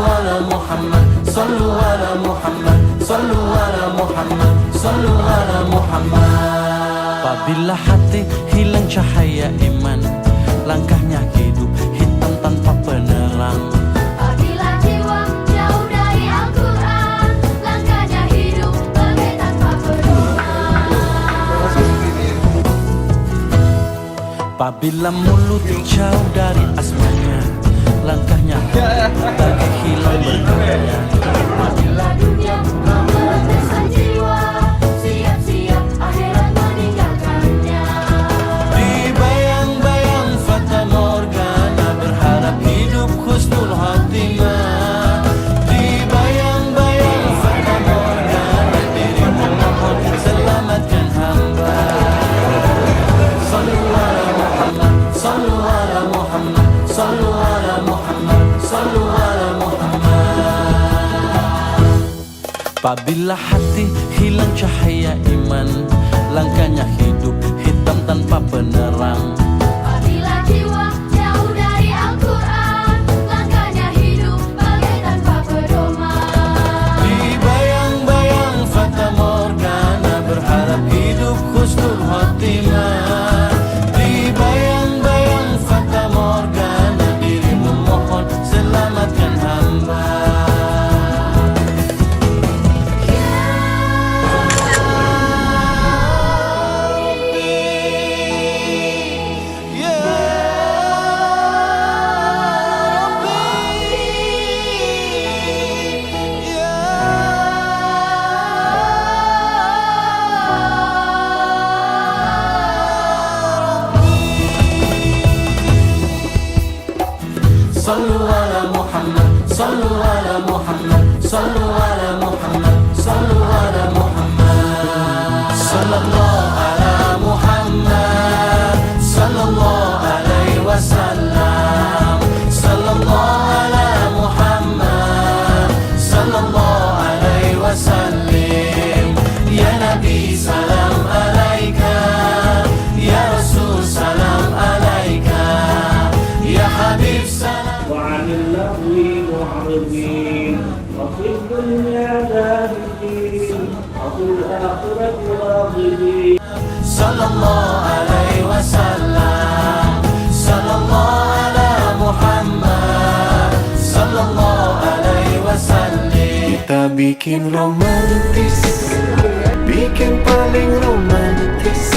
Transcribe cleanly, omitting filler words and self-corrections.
ala Muhammad, sallu ala Muhammad, sallu ala Muhammad, sallu ala Muhammad. Apabila hati hilang cahaya iman, langkahnya hidup hitam tanpa penerang. Apabila jiwa jauh dari Al-Quran, langkahnya hidup bagai tanpa pedoman. Apabila mulut jauh dari asmanya, langkahnya bagai hilang berkahnya. Apabila dunia meleteskan jiwa, siap-siap akhirat meninggalkannya. Di bayang-bayang fata morgana, berharap hidup husnul khatimah. Di bayang-bayang fata morgana, dirimu mohon selamatkan hamba. Sallu ala Muhammad, sallu ala Muhammad, sallu ala Muhammad, sallu ala Muhammad. Apabila hati hilang cahaya iman, langkahnya hidup hitam tanpa penerang. Apabila jiwa jauh dari Al-Quran, langkahnya hidup bagai tanpa pedoman. Di bayang-bayang fata morgana, berharap hidup husnul khatimah. Di bayang-bayang fata morgana, dirimu mohon selamatkan hamba. Sallu ala Muhammad, sallu ala Muhammad, sallu ala Muhammad, sallu ala Muhammad. Sallallahu ala Muhammad, sallallahu alaihi wasallam. Sallallahu ala Muhammad, sallallahu alaihi wasallam. Ya Nabi salam alaika, ya Rasul salam alaika, ya Habib salam. وعن اللغو معرضين وفي الدنيا ذاهبين وفي الآخرة راغبين. Sallallahu alaihi wasallam, sallallahu ala Muhammad, sallallahu alaihi wasallam. Kita bikin romantis, bikin paling romantis.